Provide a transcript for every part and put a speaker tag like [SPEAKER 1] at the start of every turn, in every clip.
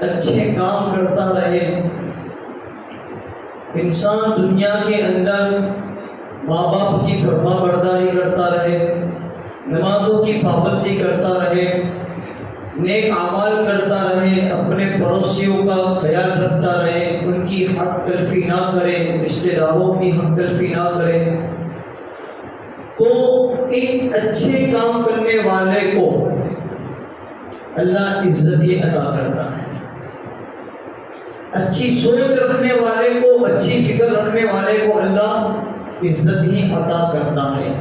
[SPEAKER 1] اچھے کام کرتا رہے، انسان دنیا کے اندر ماں باپ کی فرما برداری کرتا رہے، نمازوں کی پابندی کرتا رہے، نیک اعمال کرتا رہے، اپنے پڑوسیوں کا خیال رکھتا رہے، ان کی حق تلفی نہ کرے، رشتہ داروں کی حق تلفی نہ کرے، تو ایک اچھے کام کرنے والے کو اللہ عزت عطا کرتا ہے۔ اچھی سوچ رکھنے والے کو، اچھی فکر رکھنے والے کو اللہ عزت ہی عطا کرتا ہے،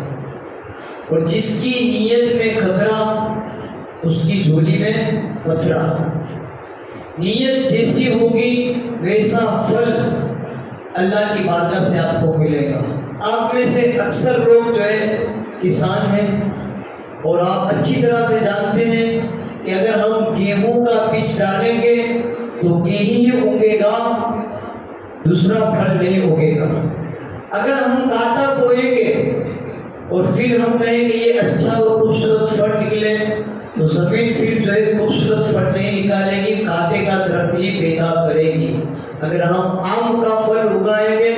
[SPEAKER 1] اور جس کی نیت میں خطرہ اس کی جھولی میں پتھرا۔ نیت جیسی ہوگی ویسا پھل اللہ کی بارگاہ سے آپ کو ملے گا۔ آپ میں سے اکثر لوگ جو ہے کسان ہیں، اور آپ اچھی طرح سے جانتے ہیں کہ اگر ہم گیہوں کا بیج ڈالیں گے تو گیہی ہی اگے گا، دوسرا پھل نہیں اگے گا۔ اگر ہم کانٹا بوئیں گے اور پھر ہم کہیں کہ یہ اچھا اور خوبصورت پھل نکلے، تو زمین پھر جو ہے خوبصورت پھل نہیں نکالے گی، کانٹے کا درخت ہی پیدا کرے گی۔ اگر ہم آم کا پھل اگائیں گے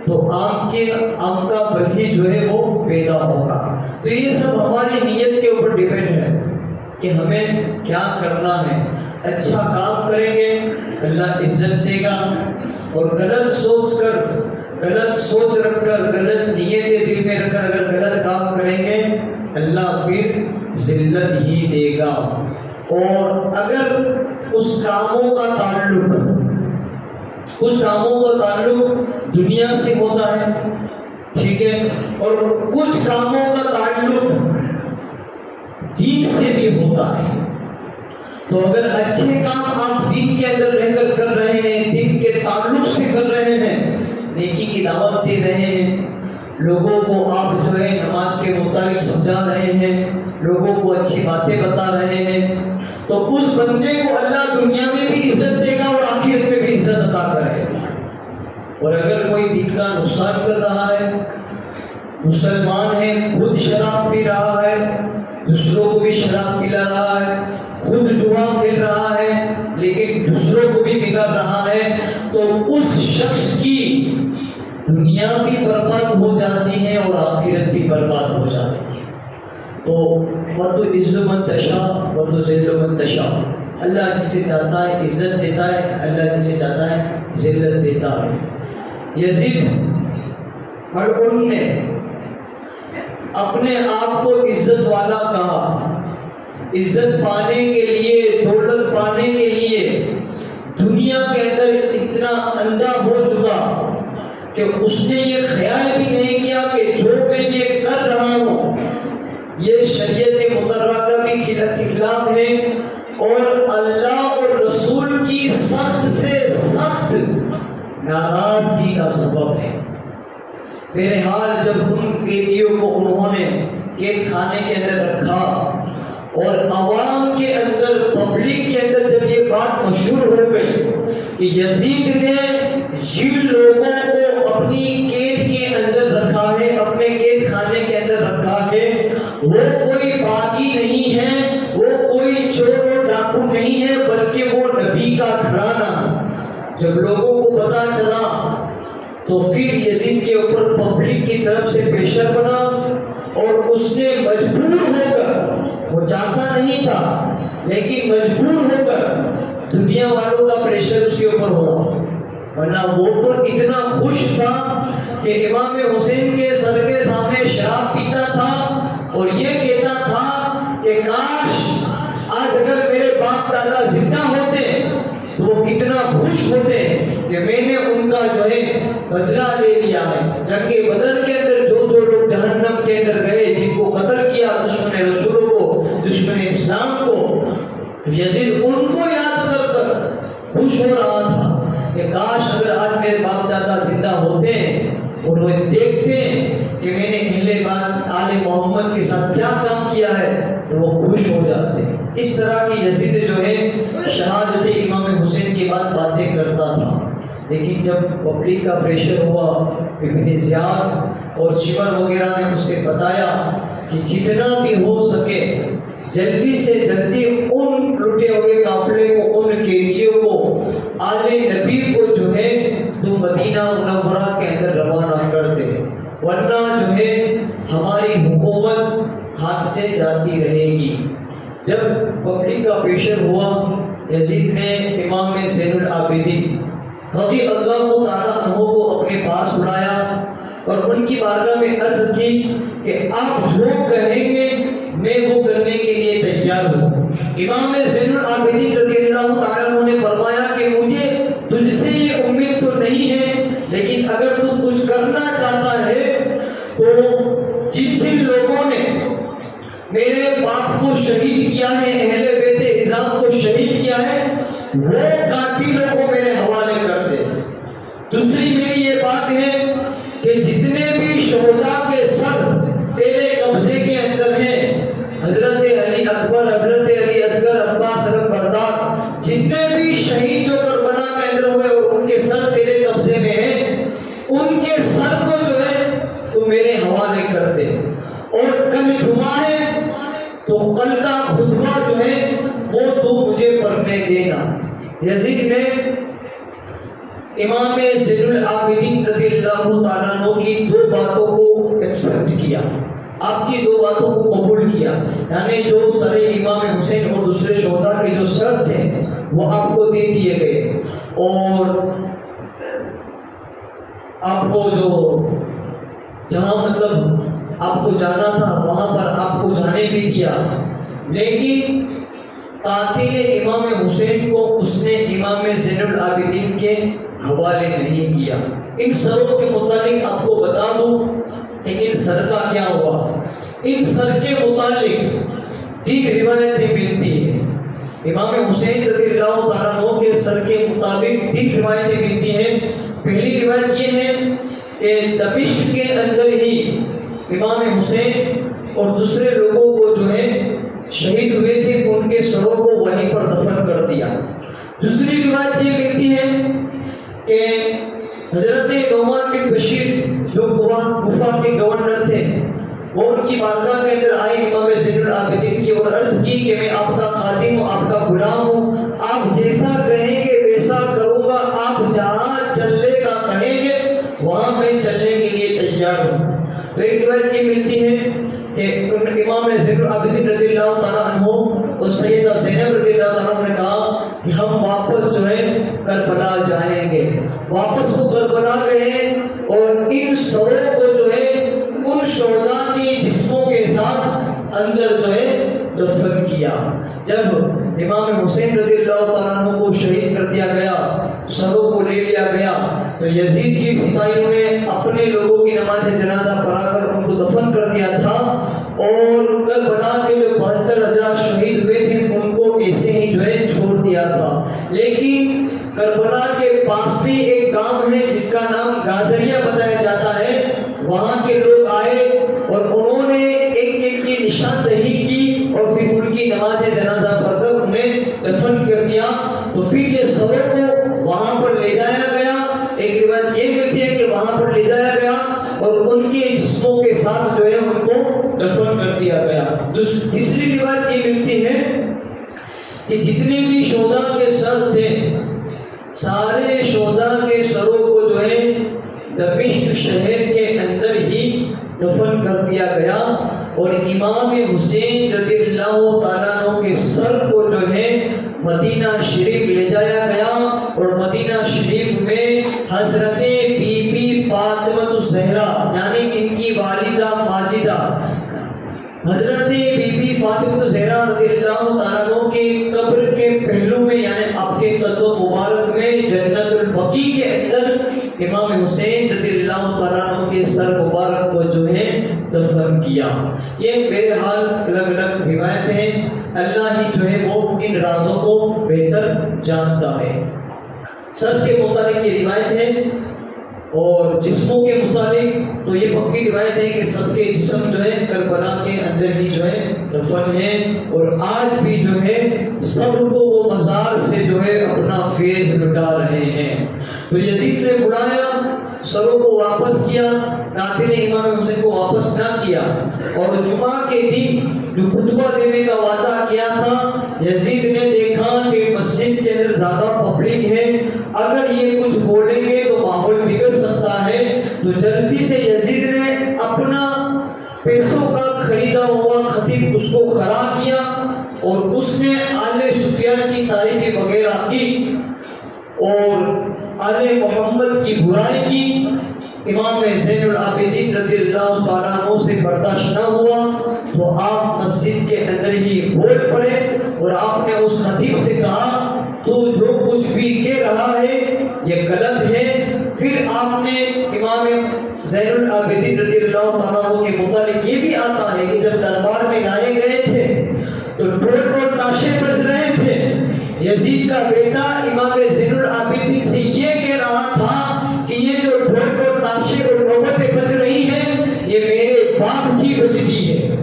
[SPEAKER 1] تو آم کا پھل ہی جو ہے وہ پیدا ہوگا۔ تو یہ سب ہماری نیت کے اوپر ڈیپینڈ ہے کہ ہمیں کیا کرنا ہے۔ اچھا کام کریں گے اللہ عزت دے گا، اور غلط سوچ رکھ کر، غلط نیتیں دل میں رکھ کر اگر غلط کام کریں گے اللہ پھر ذلت ہی دے گا۔ اور اگر اس کاموں کا تعلق دنیا سے ہوتا ہے، ٹھیک ہے، اور کچھ کاموں کا تعلق دین سے بھی ہوتا ہے، تو اگر اچھے کام آپ دین کے اندر رہ کر کر رہے ہیں، دین کے تعلق سے کر رہے ہیں، نیکی کی دعوت دے رہے ہیں، لوگوں کو آپ جو ہے نماز کے متعلق سمجھا رہے ہیں، لوگوں کو اچھی باتیں بتا رہے ہیں، تو اس بندے کو اللہ دنیا میں بھی عزت دے گا اور آخرت میں بھی عزت عطا کرے گا۔ اور اگر کوئی دین کا نقصان کر رہا ہے، مسلمان ہے، خود شراب پی رہا ہے، دوسروں کو بھی شراب پلا رہا ہے، خود جوا کھیل رہا ہے لیکن دوسروں کو بھی بگاڑ رہا ہے، تو اس شخص کی دنیا بھی برباد ہو جاتی ہے اور آخرت بھی برباد ہو جاتی ہے۔ تو وَتُعِزُّ مَن تَشَاءُ وَتُذِلُّ مَن تَشَاءُ، اللہ جسے چاہتا ہے عزت دیتا ہے، اللہ جسے چاہتا ہے ذلت دیتا ہے۔ یزید ملعون نے اپنے آپ کو عزت والا کہا، عزت پانے کے لیے، دولت پانے کے لیے دنیا کے اندر اتنا اندھا ہو چکا کہ اس نے یہ خیال بھی نہیں کیا کہ جو میں یہ کر رہا ہوں یہ شریعت مقررہ کا بھی خلاف ہے اور اللہ اور رسول کی سخت سے سخت ناراضگی کا سبب ہے۔ بہرحال جب ان قیدیوں کو انہوں نے قید خانے کے اندر رکھا اور عوام کے اندر، پبلک کے اندر جب یہ بات مشہور ہو گئی کہ یزید نے جن لوگوں کو اپنی قید کے اندر رکھا ہے، اپنے قید خانے کے اندر رکھا ہے، وہ کوئی باغی نہیں ہے، وہ کوئی چور و ڈاکو نہیں ہے، بلکہ وہ نبی کا گھرانہ۔ جب لوگوں کو پتا چلا تو پھر یزید کے اوپر پبلک کی طرف سے پریشر بنا اور اس نے مجبور ہو کر، وہ چاہتا نہیں تھا لیکن مجبور ہو کر دنیا والوں کا پریشر اس کے اوپر ہوا، ورنہ وہ تو اتنا خوش تھا کہ امام حسین کے سر کے سامنے شراب پیتا تھا اور یہ کہتا تھا کہ کاش آج اگر میرے باپ دادا زندہ ہوتے تو وہ کتنا خوش ہوتے کہ میں نے ان کا جو ہے بدلہ لے لیا ہے۔ جنگ بدر کے اندر جو لوگ جہنم کے اندر گئے، جن کو قتل کیا دشمن رسولوں کو، دشمن اسلام کو، یزید ان کو یاد کر کر خوش ہو رہا تھا کہ کاش اگر آج میرے باپ دادا زندہ ہوتے اور وہ دیکھتے کہ میں نے اہل آل محمد کے ساتھ کیا کام کیا ہے تو وہ خوش ہو جاتے۔ اس طرح کی یزید جو ہے شہادت امام حسین کی باتیں کرتا تھا، لیکن جب پبلک کا پریشر ہوا، ابن زیاد اور شیور وغیرہ نے اس سے بتایا کہ جتنا بھی ہو سکے جلدی سے جلدی ان لٹے ہوئے قافلے کو، ان قیدیوں پیشر ہوا، یزید نے امام زین العابدین رضی اللہ تعالیٰ عنہ کو اپنے پاس بلایا اور ان کی بارگاہ میں عرض کی کہ آپ جو کہیں گے میں وہ کرنے کے لیے تیار ہوں۔ امام زین العابدین رضی اللہ تعالیٰ عنہ نے فرمایا کہ مجھے تجھ سے یہ امید تو نہیں ہے، لیکن اگر تو کچھ کرنا چاہتا ہے تو جن لوگوں نے میرے باپ کو شہید کیا ہے، اہل بیت عظام کو شہید کیا ہے، وہ قاتلوں کو میرے حوالے کر دے۔ دوسری میری یہ بات ہے کہ جتنے بھی شہداء کے سر تیرے قبضے کے اندر ہیں، حضرت علی اکبر، حضرت علی اصغر، عباس بردار، جتنے بھی شہید جو کربلا کے اندر ہوئے اور ان کے سر تیرے قبضے میں ہیں، ان کے سر کو جو ہے تو میرے حوالے کر دے۔ اور کل جمعہ ہے تو کل کا خطبہ جو ہے وہ تو مجھے پڑھنے دینا۔ یزید نے امام زین العابدین رضی اللہ تعالیٰ عنہ کی دو باتوں کو ایکسپٹ کیا، آپ کی دو باتوں کو قبول کیا، یعنی جو سر امام حسین اور دوسرے شہداء کے جو سر تھے وہ آپ کو دے دیے گئے، اور آپ کو جو جہاں مطلب آپ کو جانا تھا وہاں پر آپ کو جانے بھی دیا، لیکن قاتل امام حسین کو اس نے امام زین العابدین کے حوالے نہیں کیا۔ ان سروں کے متعلق آپ کو بتا دوں کہ ان سر کا کیا ہوا۔ ان سر کے متعلق تین روایتیں ملتی ہیں۔ امام حسین رضی اللہ تعالیٰ عنہ کے سر کے مطابق تین روایتیں ملتی ہیں۔ پہلی روایت یہ ہے کہ دمشق کے اندر ہی امام حسین اور دوسرے لوگوں کو جو ہے شہید ہوئے تھے، ان کے سروں کو وہیں پر دفن کر دیا۔ دوسری روایت یہ کہتی ہے کہ حضرت نعمان بن بشیر جو کوفہ کے گورنر تھے، وہ ان کی بارگاہ کے اندر آئے امام زین العابدین کی اور عرض کی کہ میں آپ کا خادم ہوں، آپ کا غلام ہوں، آپ جیسا کہیں گے ویسا کروں گا، آپ جہاں چلنے کا کہیں گے وہاں میں چلنے کے لیے تیار ہوں۔ تو ایک روایت یہ ملتی ہے کہ امام زین العابدین رضی اللہ تعالیٰ عنہ اور سیدہ زینب رضی اللہ تعالیٰ عنہ نے کہا کہ ہم واپس جو ہے کربلا جائیں گے۔ واپس وہ کربلا گئے اور ان سروں کو جو ہے ان شہداء کی جسموں کے ساتھ اندر جو ہے دفن کیا۔ جب امام حسین رضی اللہ تعالیٰ عنہ کو شہید کر دیا گیا، سروں کو لے لیا گیا، تو یزید کی سپاہیوں نے اپنے لوگوں کی نماز جنازہ پڑھا کر ان کو دفن کر دیا تھا، اور کربلا کے جو 72 حضرات شہید ہوئے تھے ان کو ایسے ہی جو ہے چھوڑ دیا تھا۔ لیکن کربلا کے پاس بھی ایک گاؤں ہے جس کا نام گازریہ بتایا جاتا ہے، وہاں کے لوگ آئے اور انہوں نے ایک ایک کی نشاندہی کی اور پھر ان کی نماز جنازہ پڑھ کر انہیں دفن کر دیا۔ تو پھر یہ سروں کو وہاں پر لے جایا گیا۔ ایک روایت یہ ملتی ہے کہ وہاں پر لے جایا گیا اور ان کے جسموں کے ساتھ جو ہے ان کو دفن کر دیا گیا۔ تیسری روایت یہ ملتی ہے کہ جتنے بھی شہداء کے سر تھے، سارے شہداء کے سروں کو جو ہے دمشق شہر کے اندر ہی دفن کر دیا گیا، اور امام حسین رضی اللہ تعالیٰ عنہ کے سر کو جو ہے مدینہ شریف لے جایا گیا، اور مدینہ شریف میں حضرت بی بی فاطمہ الزہرا یعنی ان کی والدہ ماجدہ حضرت بی بی فاطمہ الزہرا رضی اللہ تعالیٰ عنہ کی قبر کے پہلو میں یعنی آپ کے قدم مبارک میں جنت البقیع کے اندر امام حسین رضی اللہ تعالیٰ عنہ کے سر مبارک کو جو ہے دفن کیا۔ یہ بہرحال الگ الگ روایت ہیں، اللہ ہی جو ہے وہ ان رازوں کو بہتر جانتا ہے۔ سر کے متعلق یہ روایت ہے، اور جسموں کے متعلق تو یہ پکی روایت ہے کہ سب کے جسم جو ہے کربلا کے اندر ہی جو ہے دفن ہے، اور آج بھی جو ہے سب کو وہ مزار سے جو ہے اپنا فیض لٹا رہے ہیں۔ تو یزید نے بلایا، سروں کو واپس کیا، قاتل امام حسین کو واپس نہ کیا، اور جمعہ کے دن جو خطبہ دینے کا وعدہ کیا تھا، یزید نے دیکھا کہ مسجد کے اندر زیادہ پبلک ہے، اگر یہ کچھ بولیں گے تو ماحول بگڑ سکتا ہے، تو جلدی سے یزید نے اپنا پیسوں کا خریدا ہوا خطیب اس کو کھڑا کیا، اور اس نے آلے شوقیان کی تعریفیں وغیرہ کی اور آل محمد کی برائی کی، امام زین العابدین رضی اللہ تعالیٰ عنہ سے برداشت نہ ہوا تو آپ مسجد کے اندر ہی بول پڑے اور آپ نے اس خطیب سے کہا تو جو کچھ بھی کہہ رہا ہے یہ غلط ہے۔ پھر آپ نے امام زین العابدین رضی اللہ تعالیٰ عنہ کے متعلق یہ بھی آتا ہے کہ جب دربار میں لائے گئے تھے تو ڈھول اور تاشے بج رہے تھے، یزید کا بیٹا امام زین العابدین سے یہ کہہ رہا تھا کہ یہ جو ڈھول اور تاشے اور نوبتیں بج رہی ہیں یہ میرے باپ کی بجتی ہے۔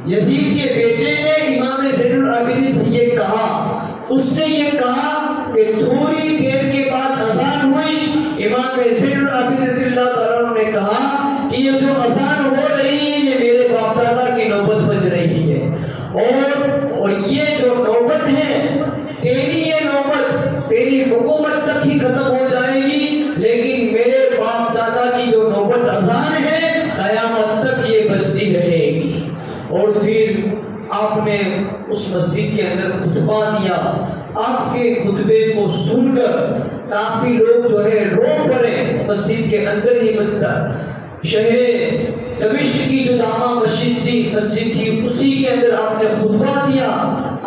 [SPEAKER 1] یزید کے بیٹے نے امام زین العابدین سے یہ کہا، اس نے یہ کہا کہ تھوڑی دیر کے بعد اذان ہوئی، امام زین العابدین رضی اللہ تعالیٰ عنہ نے کہا کہ یہ جو اذان ہو رہی ہے یہ میرے باپ دادا کی نوبت بج رہی ہے، اور یہ جو نوبت ہے تیری، یہ نوبت تیری حکومت تک ہی ختم ہو جائے گی، لیکن میرے باپ دادا کی جو نوبت اذان ہے قیامت تک یہ بجتی رہے گی۔ اور پھر آپ نے اس مسجد کے اندر خطبہ دیا۔ آپ کے خطبے کو سن کر کافی لوگ جو ہے رو پڑے۔ مسجد کے اندر ہی شہر دمشق کی جو جامع مسجد تھی اسی کے اندر آپ نے خطبہ دیا۔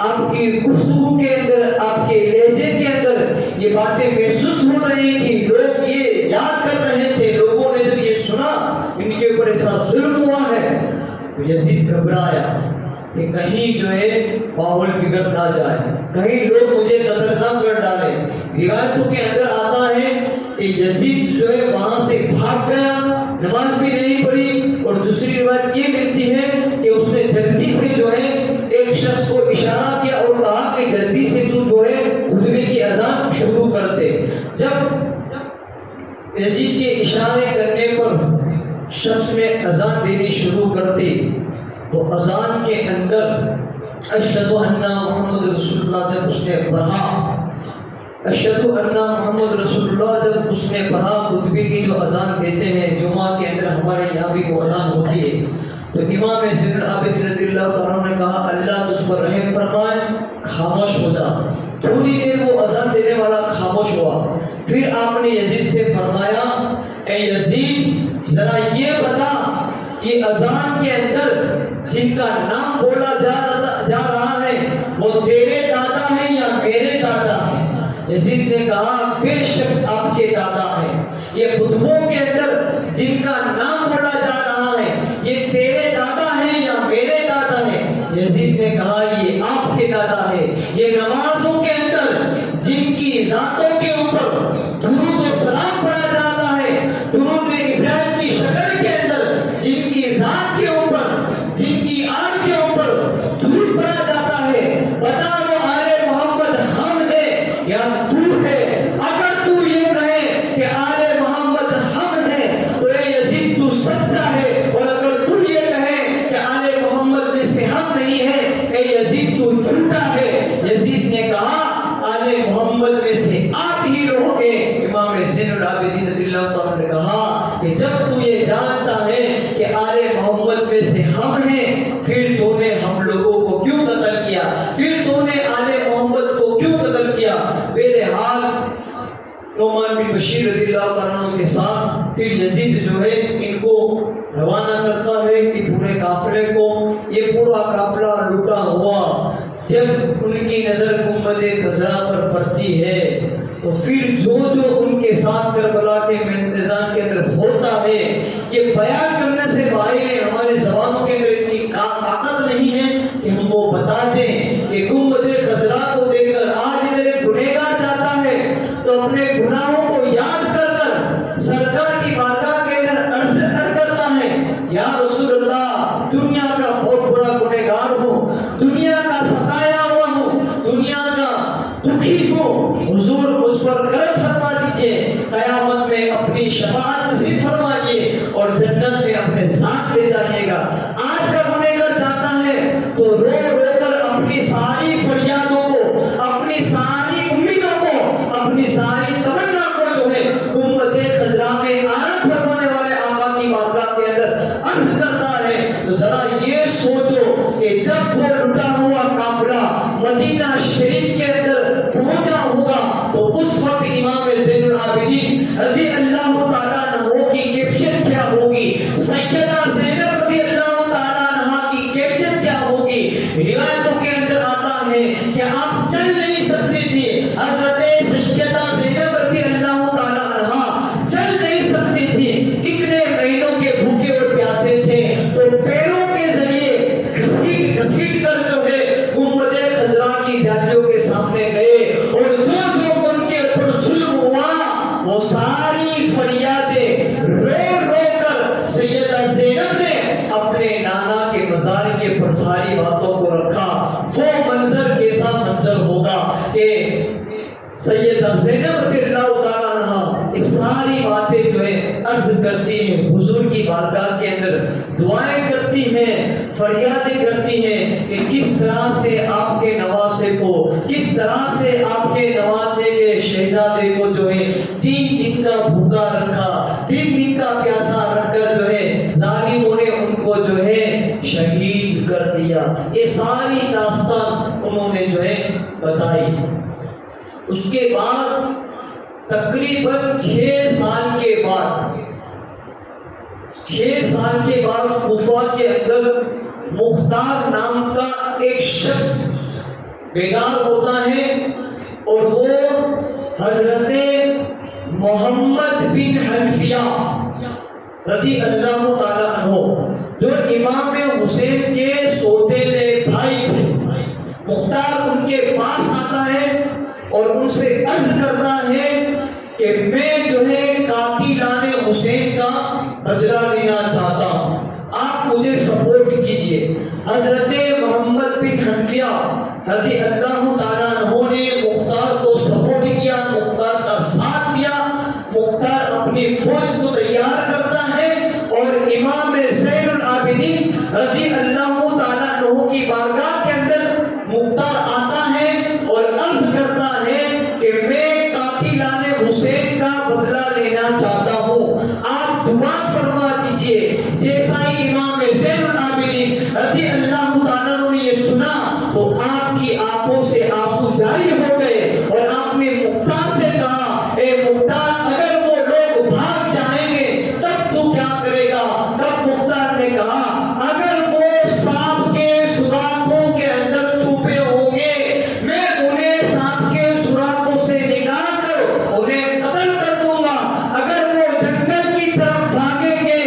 [SPEAKER 1] آپ کی گفتگو کے اندر، آپ کے لہجے کے اندر یہ باتیں محسوس ہو رہی تھی، لوگ یہ یاد کر رہے تھے۔ لوگوں نے جب یہ سنا ان کے اوپر ایسا ظلم ہوا ہے تو یزید گھبرایا کہ کہیں جو ہے ماحول بگڑ نہ جائے، کہیں لوگ مجھے قتل نہ کر ڈالے۔ روایتوں کے اندر آتا ہے کہ یزید جو ہے وہاں سے بھاگ گیا، نماز بھی نہیں پڑھی، اور دوسری روایت یہ ملتی ہے کہ اس نے جلدی سے جو ہے ایک شخص کو اشارہ کیا اور کہا کہ جلدی سے تو جو ہے خطبے کی اذان شروع کر دے۔ جب یزید کے اشارے کرنے پر شخص نے اذان دینی شروع کر دی تو اذان کے اندر اشہد ان محمد رسول اللہ جب اس نے پڑھا، اشہد ان محمد رسول اللہ جب اس نے پڑھا، خطبے کی جو اذان دیتے ہیں جمعہ کے اندر ہمارے یہاں بھی وہ اذان ہوتی ہے، تو امام زین العابدین رضی اللہ تعالیٰ نے کہا اللہ تجھ پر رحم فرمائے، خاموش ہو جا۔ تھوڑی دیر وہ اذان دینے والا خاموش ہوا۔ پھر آپ نے یزید سے فرمایا اے یزید ذرا یہ بتا یہ اذان کے اندر جن کا نام بولا جا رہا ہے وہ تیرے دادا ہیں یا میرے دادا ہیں؟ یزید نے کہا بے شک آپ کے دادا ہیں۔ یہ خطبوں کے اندر جن کا نام بولا جا رہا ہے یہ تیرے دادا ہیں یا میرے دادا ہیں؟ یزید نے کہا یہ آپ کے دادا ہے۔ یہ نمازوں کے اندر جن کی ذاتوں کے اوپر درود و سلام پڑھا جاتا ہے، درود ابراہیم کی شکل کے اندر جن کی ذات کے اوپر، جن کی آل کے اوپر درود پڑھا جاتا ہے، بتا وہ آل محمد ہم ہے یا تو ہے؟ اگر تو یہ کہے کہ آل محمد ہم ہے تو اے یزید تو سچا ہے، اور اگر تو یہ کہے کہ آل محمد میں سے ہم نہیں ہے اے یزید تو جھوٹا ہے۔ یزید نے کہا آل محمد میں سے آپ ہی رہو گے۔ امام زین العابدین رضی اللہ تعالیٰ نے کہا کہ جب تو یہ جانتا ہے کہ آل محمد میں سے ہم ہیں پھر تو نے ہم لوگوں کو کیوں قتل کیا، پھر تو نے آل محمد کو کیوں قتل کیا؟ بہرحال نعمان بن بشیر رضی اللہ تعالیٰ عنہ کے ساتھ پھر یزید جو ہے ان کو روانہ کرتا ہے کہ پورے قافلے کو، یہ پورا قافلہ لوٹا ہوا جب ان کی نظر گنبد خضرا پر پڑتی ہے تو پھر جو ان کے ساتھ کربلا کے میدان کے اندر ہوتا ہے یہ بیان کرنے سے باہر ہمارے زبانوں کے اندر اتنی طاقت نہیں ہے کہ ہم وہ بتا دیں کہ گنبد خضرا کو دیکھ کر آج ادھر ایک گنہگار جاتا ہے تو اپنے گناہوں کو یاد کر کر سرکار کی بارگاہ کے اندر عرض کرتا ہے یا رسول اللہ دنیا کا بہت بڑا گنہگار ہوں، دنیا کا ستایا ہوا ہوں، دنیا کا دکھی ہوں، حضور مجھ پر کرم فرما دیجئے، قیامت میں اپنی شفاعت نصیب فرمائیے اور جنت میں اپنے ساتھ لے جائیے گا۔ آج کا گنہگار جاتا ہے تو رو رو کر اپنی ساری فریادوں کو، اپنی ساری امیدوں کو، اپنی ساری تمنا کو جو ہے گنبد خضرا میں آرام فرمانے والے آقا کی بارگاہ کے اندر عرض کرتا ہے۔ تو ذرا یہ سوچو کہ جب وہ لٹا ہوا قافلہ مدینہ شریف کے اندر سیدہ زینب رضی اللہ تعالیٰ عنہا ایک ساری باتیں جو ہے عرض کرتی ہیں حضور کی بارگاہ کے اندر، دعائیں کرتی ہیں، فریادیں کرتی ہیں کہ کس طرح سے آپ کے نواسے کو، کس طرح سے آپ کے نواسے کے شہزادے کو جو ہے 3 دن کا بھوکا رکھا، 3 دن کا پیاسا رکھ کر جو ہے ظالموں نے ان کو جو ہے شہید کر دیا۔ یہ ساری داستان انہوں نے جو ہے بتائی۔ اس کے بعد تقریباً 6 سال کے بعد کوفہ کے اندر مختار نام کا ایک شخص بیدار ہوتا ہے، اور وہ حضرت محمد بن حنفیہ رضی اللہ تعالیٰ عنہ جو امام حسین کے سوتیلے بھائی تھے، مختار ان کے پاس آتا ہے اور ان سے عرض کرتا ہے کہ میں جو ہے قاتلان حسین کا بدلہ لینا چاہتا ہوں، آپ مجھے سپورٹ کیجئے۔ حضرت محمد بن حنفیہ رضی اللہ تعالیٰ عنہ نے مختار کو سپورٹ کیا، مختار کا ساتھ دیا۔ مختار اپنی فوج کو تیار کرتا ہے اور امام زین العابدین رضی اللہ تعالیٰ عنہ کی بارگاہ کے اندر مختار آتا ہے اور عرض کرتا ہے کہ میں قاتلان حسین کا بدلہ لینا چاہتا ہوں، آپ دعا فرما دیجئے۔ جیسا ہی امام زین العابدین رضی اللہ تعالیٰ عنہ نے یہ سنا تو آپ کی آنکھوں سے آنسو جاری ہو گئے، اور آپ نے مختار سے کہا، اے مختار اگر وہ لوگ بھاگ جائیں گے تب تو کیا کرے گا؟ تب مختار نے کہا اگر وہ سانپ کے سوراخوں کے اندر چھپے ہوں گے میں انہیں سانپ کے سوراخوں سے نکال کر انہیں قتل کر دوں گا، اگر وہ جنگل کی طرف بھاگیں گے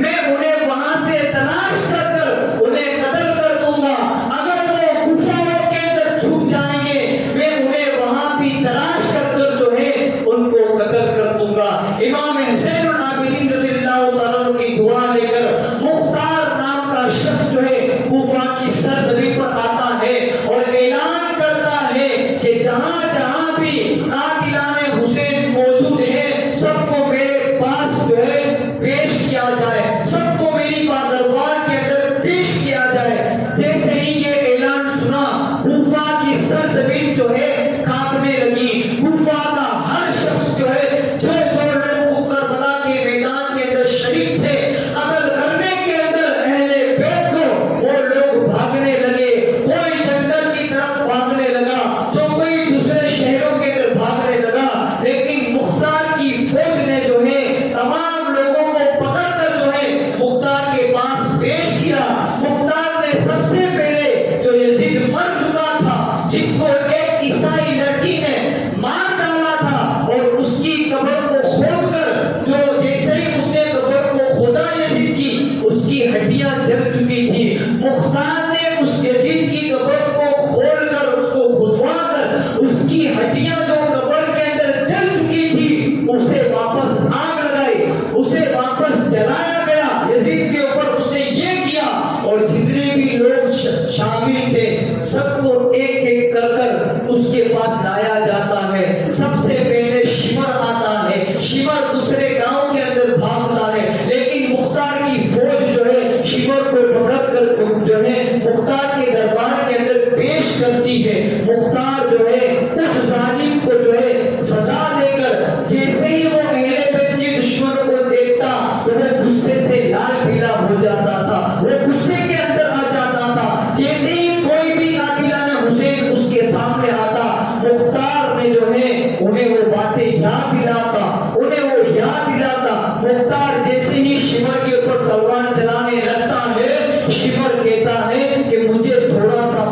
[SPEAKER 1] میں انہیں وہاں سے تلاش کر کر انہیں قتل کر دوں گا، اگر وہ گفاؤں کے اندر چھپ جائیں گے میں انہیں وہاں بھی تلاش کر کر جو ہے ان کو قتل کر دوں گا۔ امام زین العابدین رضی اللہ تعالیٰ عنہ کی دعا لے کر مختار نام کا شخص جو ہے کوفہ کی سرزمین پر آتا ہے اور اعلان کرتا ہے کہ جہاں جہاں بھی قاتلان حسین موجود ہیں سب کو میرے پاس جو ہے پیش کیا جائے، سب کو میری بادربار کے اندر پیش کیا جائے۔ جیسے ہی یہ اعلان سنا کوفہ کی سرزمین جو ہے کانپنے لگی، کوفہ کا ہر شخص جو ہے جو لوگ کربلا کے میدان کے اندر شریک تھے قتل کرنے کے اندر اہل بیت کو، وہ لوگ بھاگنے لگے، کوئی جنگل کی طرف بھاگنے لگا تو کوئی دوسرے شہروں کے اندر بھاگنے لگا، لیکن مختار کی فوج نے جو ہے تمام لوگوں کو پکڑ کر جو ہے مختار کے پاس پیش کیا۔ مختار نے سب سے پہلے جو یزید مر چکا تھا، جس کو ایک عیسائی لڑکی نے مار ڈالا تھا، اور اس کی قبر کو کھود کر جو جیسے ہی اس نے قبر کو کھودا یزید کی، اس کی ہڈیاں جل چکی تھی، مختار نے اس یزید کی قبر کو کھول کر اس کو کھدوا کر اس کی ہڈیاں جو قبر کے اندر جل چکی تھی اسے واپس آگ لگائی، اسے واپس جلایا گیا یزید کے اوپر اس نے یہ کیا، اور جتنے بھی لوگ شامل تھے سب کو ایک ایک کر کر اس کے پاس لایا جاتا ہے۔ سب سے پہلے شمر آتا ہے، شمر دوسرے گاؤں کے اندر بھاگتا ہے، لیکن مختار کی فوج جو ہے شمر کو پکڑ کر جو ہے مختار کے دربار کے اندر پیش کرتی ہے۔ مختار جو ہے اس ظالم کو جو ہے سزا دے کر جیسے ہی وہ اہل بیت کے دشمنوں کو دیکھتا تو وہ غصے سے لال پیلا ہو جاتا تھا، وہ غصے کے اندر آ جاتا تھا۔ جیسے ہی کوئی بھی قاتلان حسین اس کے سامنے آتا مختار نے جو ہے انہیں وہ باتیں یاد دلاتا، انہیں وہ یاد دلاتا۔ مختار جیسے ہی شمر کے اوپر تلوار چلانے لگتا ہے، شمر کہتا ہے کہ مجھے تھوڑا سا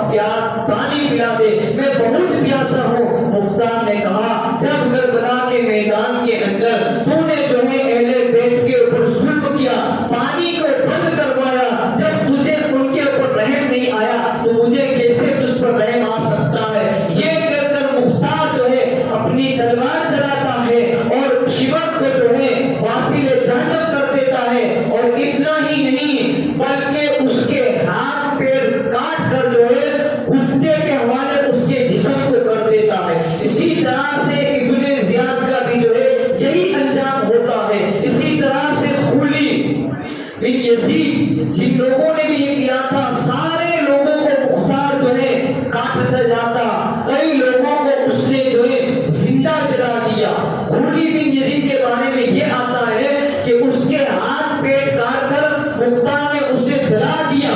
[SPEAKER 1] پانی پلا دے، میں بہت پیاسا ہوں۔ مختار نے کہا جب کربلا کے میدان کے اندر تو نے جو ہے اہل بیت کے اوپر ظلم کیا، پانی کو بند کروایا، جب تجھے ان کے اوپر رحم نہیں آیا تو مجھے کیسے تجھ پر رحم آ سکتا ہے؟ یہ کہہ کر مختار جو ہے اپنی تلوار چلاتا ہے اور شمر کو جو ہے واصل جہنم کر دیتا ہے، اور اتنا ہی نہیں بلکہ اس کے ہاتھ پیر کاٹ کر جو ہے کتے کے حوالے اس کے جسم کو کر دیتا ہے۔ اسی طرح خولی بن یزید کے بارے میں یہ آتا ہے کہ اس کے ہاتھ پیٹ کاٹ کر مختار نے اسے جلا دیا،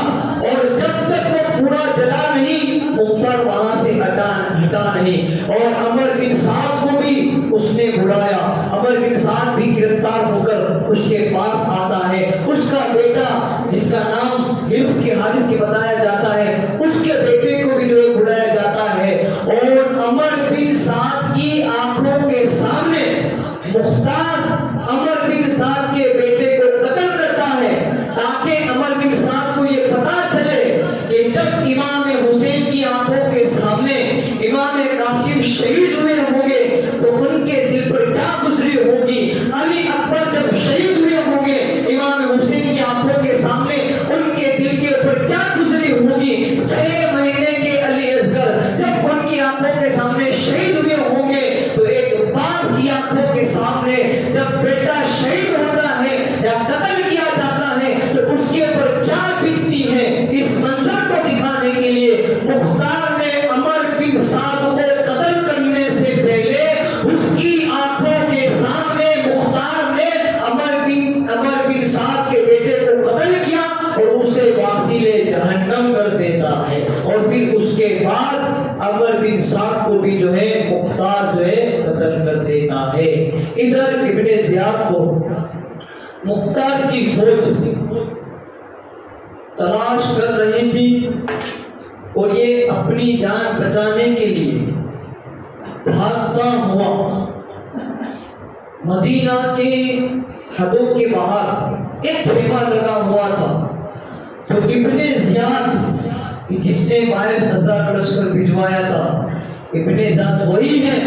[SPEAKER 1] اور جب تک وہ پورا جلا نہیں مختار وہاں سے ہٹا نہیں، اور عمر بن سعد کو بھی اس نے بلایا۔ عمر بن سعد بھی گرفتار ہو کر اس کے پاس آتا ہے، اس کا بیٹا جس کا نام حارث کے بتایا جاتا ہے، اس کے بیٹے کو بھی جو ہے بلایا جاتا ہے، اور عمر بن سعد کی آنکھوں کے سامنے مختار عمر بن سعد کے بیٹے کو قتل کرتا ہے، تاکہ عمر بن سعد کو یہ پتا چلے کہ جب امام حسین کی آنکھوں کے سامنے امام قاسم شہید ہوئے ہوں گے تو ان کے دل پر کیا گزری ہوگی، علی اکبر جب شہید ہوئے ہوں گے امام حسین کی آنکھوں کے سامنے ان کے دل کے اوپر کیا گزری ہوگی، 6 مہینے کے علی اصغر جب ان کی آنکھوں کے سامنے شہید ہوئے ہوں گے تو ایک باپ کی آنکھوں کے سامنے جب بیٹا شہید ہوتا ہے یا قتل کیا جاتا ہے تو اس کے اوپر کیا بیتتی ہے، اس منظر کو دکھانے کے لیے مختار نے عمر بن سعد کو قتل کرنے سے پہلے اس کی آنکھوں کے سامنے مختار نے عمر بن سعد کے بیٹے کو قتل کیا اور اسے واصل جہنم کر دیتا ہے، اور پھر اس کے بعد عمر بن سعد کو بھی جو ہے مختار جو ہے قتل کر دیتا ہے۔ ادھر ابن زیاد کو مختار کی فوج تلاش کر رہی تھی، اور یہ اپنی جان بچانے کے لیے بھاگتا ہوا مدینہ کے حدوں کے باہر ایک خیمہ لگا ہوا تھا، تو ابن زیاد جس نے 22,000 کا لشکر بھجوایا تھا، ابن زیاد وہی ہے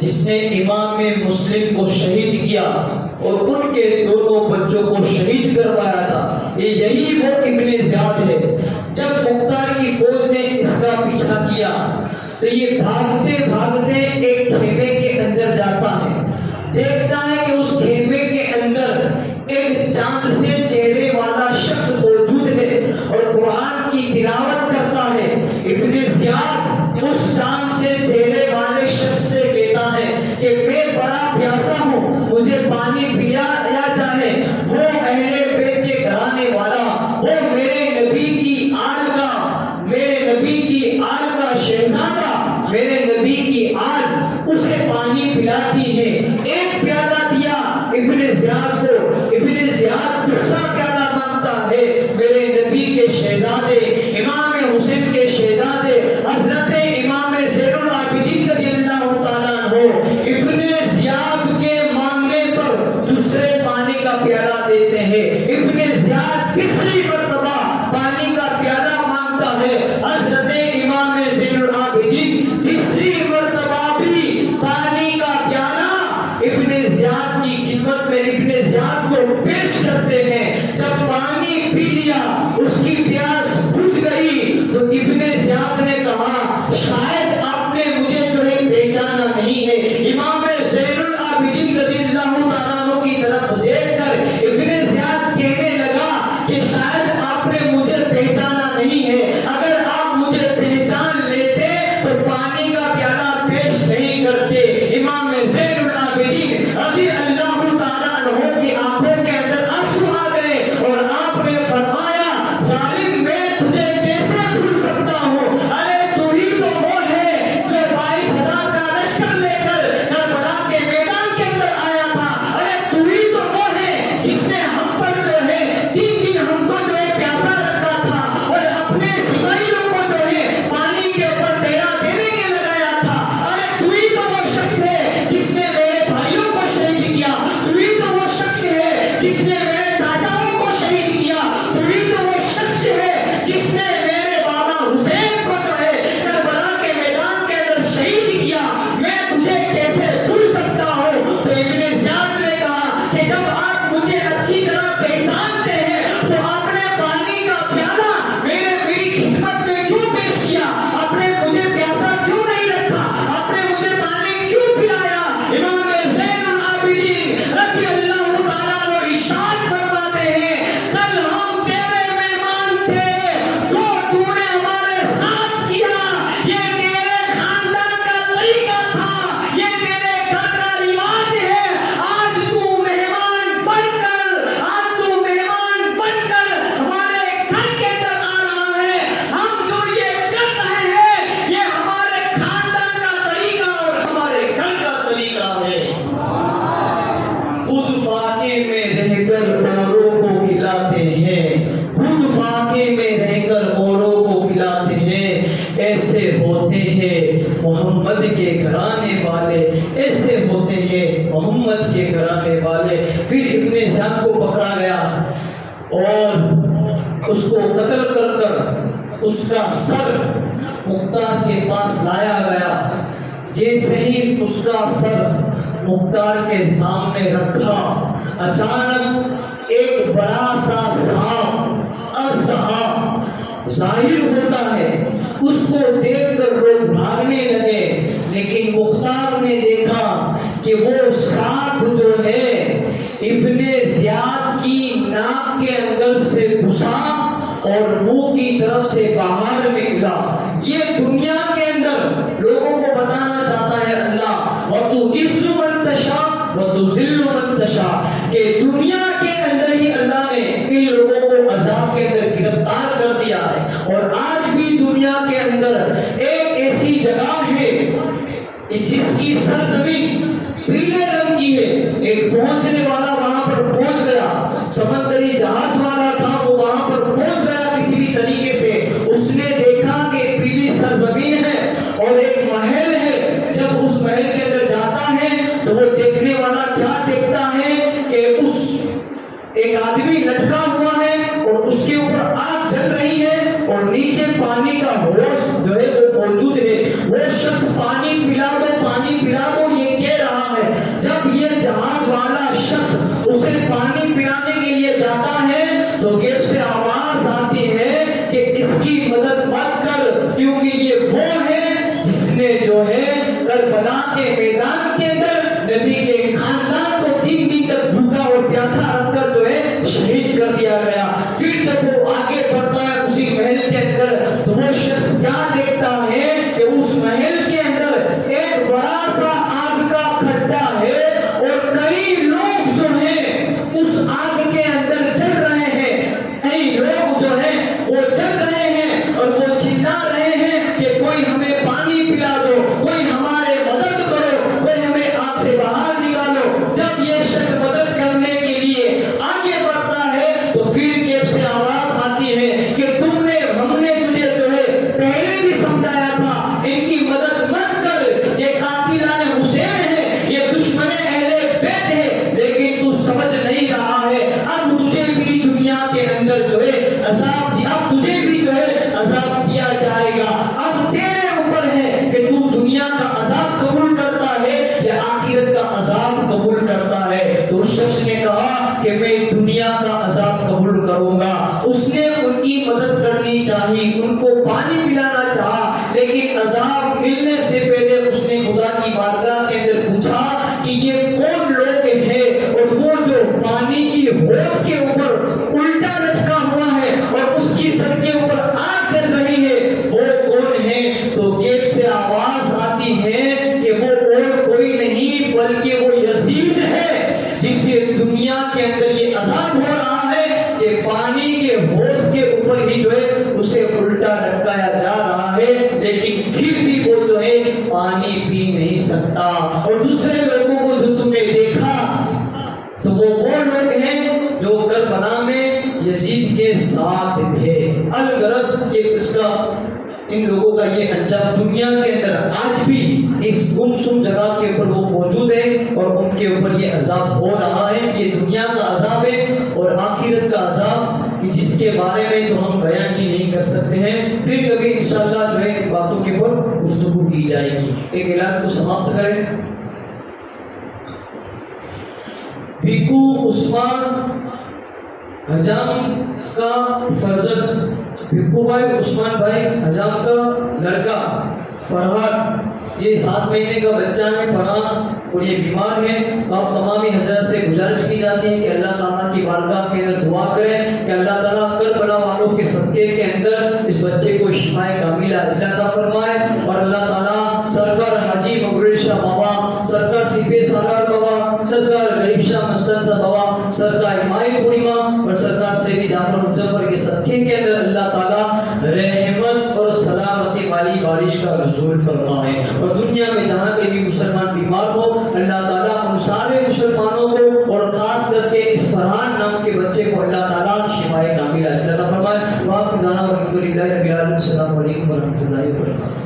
[SPEAKER 1] جس نے امام مسلم کو شہید کیا اور ان کے دونوں بچوں کو شہید کروایا تھا، یہی وہ ابن زیاد ہے۔ جب مختار کی فوج نے اس کا پیچھا کیا تو یہ بھاگتے بھاگتے ایک خیمے کے اندر جاتا ہے، دیکھتا ہے کہ اس خیمے کے اندر ایک چاند سے چہرے والا شخص موجود ہے اور قرآن کی تلاوت کرتا ہے۔ ابن زیاد اس چاند سے چہرے والے شخص سے کہتا ہے کہ میں بڑا پیاسا ہوں، مجھے پانی پیا جائے۔ وہ اہل بیت کے گھرانے والا، وہ میرے نبی کی آل کا شہزادہ، میرے نبی کی آل اسے پانی پلاتی ہے۔ ایک پیالہ دیا ابن زیاد کو، ابن زیاد دوسرا پیالہ مانگتا ہے، میرے نبی کے شہزادے امام حسین کے شہزادے حضرت امام زین العابدین رضی اللہ تعالیٰ عنہ ابن زیاد کے مانگنے پر دوسرے پانی کا پیالہ دیتے ہیں۔ ابن زیاد تیسری مرتبہ پانی کا پیالہ مانگتا ہے، حضرت امام زین العابدین تیسری مرتبہ بھی پانی کا محمد کے گھرانے والے. پھر ابن زیاد کو پکڑا گیا اور اس کو قتل کر کر اس کا سر مختار کے پاس لایا گیا. جیسے ہی اس کا سر مختار کے سامنے رکھا، اچانک ایک بڑا سا سانپ اژدہا ظاہر ہوتا ہے. اس کو دیکھ کر لوگ بھاگنے لگے، لیکن مختار نے دیکھا کہ وہ سانپ جو ہے ابن زیاد کی ناک کے اندر سے گھسا اور منہ کی طرف سے باہر نکلا. یہ دنیا کے اندر لوگوں کو بتانا چاہتا ہے اللہ، وَتُعِزُّ مَن تَشَاءُ وَتُذِلُّ مَن تَشَاءُ، کہ دنیا کے اندر ہی اللہ نے ان لوگوں کو عذاب کے اندر گرفتار کر دیا ہے. اور آج بھی دنیا کے اندر ایک ایسی جگہ ہے کہ جس کی سرزمین پیلے رنگ کی ہے. ایک پہنچنے والا وہاں پر پہنچ گیا، سمندری جہاز والا تھا، وہ وہاں پر پہنچ گیا کسی بھی طریقے سے. اس نے دیکھا کہ پیلی سرزمین ہے اور ایک محل ہے. جب اس محل کے اندر جاتا ہے تو وہ دیکھنے والا کیا دیکھتا ہے کہ اس ایک آدمی لٹکا ہوا ہے اور اس کے اوپر آگ جل رہی ہے اور نیچے پانی کا ہوش جو ہے وہ موجود ہے. وہ شخص پانی پلا دو، پانی پلا دو یہ کہہ رہا ہے. جب یہ جہاز والا شخص اسے پانی پلانے کے لیے جاتا ہے تو غیب سے آواز آتی ہے کہ اس کی مدد مت کر، کیونکہ یہ وہ ہے جس نے جو ہے کربلا کے میدان کے اندر نبی کے خاندان کو 3 دن تک بھوکا اور پیاسا رکھ کر جو ہے شہید کر دیا گیا. پھر جب وہ آگے بڑھتا ہے اسی محل کے اندر تو وہ شخص کیا دیکھتا ہے کہ اس محل کے اندر ایک بڑا سا آگ کا کھڈا ہے اور کئی لوگ جو ہیں اس آگ کے اندر جل رہے ہیں. کئی لوگ جو ہیں وہ جل رہے ہیں اور وہ چلا رہے ہیں کہ کوئی ہمیں پانی پلا دو، کوئی ہمارے مدد کرو، کوئی ہمیں آگ سے باہر نکالو. جب یہ شخص مدد کرنے کے لیے آگے بڑھتا ہے تو پھر غیب سے آواز آتی ہے کہ ہم نے تجھے جو ہے پہلے بھی سمجھایا تھا، ان کی مدد مت کر، یہ قاتلان حسین ہے، یہ دشمن اہل بیت ہے، لیکن تو سمجھ نہیں رہا ہے. اب تجھے بھی دنیا کے اندر جو ہے عذاب دیا، اب تجھے بھی جو ہے عذاب دیا جائے گا. اب تیرے اوپر ہے کہ تو دنیا کا عذاب قبول کرتا ہے یا آخرت کا عذاب قبول کرتا ہے. تو اس شخص نے کہا کہ میں دنیا کا عذاب قبول کروں گا. اس نے ان کی مدد کرنی چاہی، ان کو پانی پلانا چاہا، لیکن عذاب ملنے سے پہلے اس نے خدا کی بارگاہ کے اندر پوچھا کہ یہ کون لوگ ہیں اور وہ جو پانی کی ہوش کے اوپر الٹا لٹکا ہوا ہے اور اس کی سر کے اوپر آگ جل رہی ہے، وہ کون ہے؟ تو غیب سے آواز آتی ہے کہ وہ اور کوئی نہیں بلکہ وہ یزید ہے جسے دنیا کے اندر یہ عذاب ہو رہا ہے کہ پانی کے ہوش کے اوپر ہی جو ہے اسے الٹا لٹکایا جا رہا ہے، لیکن پھر بھی وہ جو ہے پانی پی نہیں سکتا. اور دوسرے لوگوں کو جو تم نے دیکھا تو وہ لوگ ہیں جو کربلا میں یزید کے ساتھ تھے. الغرض کہ اس کا ان لوگوں کا یہ انجام دنیا کے اندر آج بھی اس گمسم جگہ کے اوپر وہ موجود ہے اور ان کے اوپر یہ عذاب ہو رہا ہے. یہ دنیا کا عذاب ہے اور آخرت کا عذاب جس کے بارے میں تو ہم بیان ہی نہیں کر سکتے ہیں. پھر کبھی انشاءاللہ جو ہے باتوں کے اوپر گفتگو کی جائے گی. ایک اعلان کو سماپت کریں. بھیکو عثمان حجام کا فرزند، بھیکو بھائی عثمان بھائی حجام کا لڑکا فرحان، یہ 7 مہینے کا بچہ ہے فرحان اور یہ بیمار ہے. آپ تمامی حضرات سے گزارش کی جاتی ہے کہ اللہ تعالیٰ کی بارگاہ کے اندر دعا کریں کہ اللہ تعالیٰ کربلا والوں کے صدقے کے اندر اس بچے کو شفائے کاملہ عطا فرمائے. اور اللہ تعالیٰ سرکار حاجی مغرور شاہ بابا، سرکار سپہ سالار بابا، سرکار غریب شاہ مستان صاحب بابا، سرکار مائی پورنیما اور سرکار سید جعفر مظفر کے صدقے کے اندر اللہ تعالیٰ رحمت اور سلامتی والی بارش کا نزول فرمائے. اور دنیا میں جہاں کہیں بھی مسلمان بیمار ہو اللہ تعالیٰ ان سارے مسلمانوں کو اور خاص کر کے اس فرحان نام کے بچے کو اللہ تعالیٰ شفائے کاملہ عطا فرمائے. واقع دانا والحمدللہ رب العالمین. السلام علیکم ورحمۃ اللہ وبرکاتہ.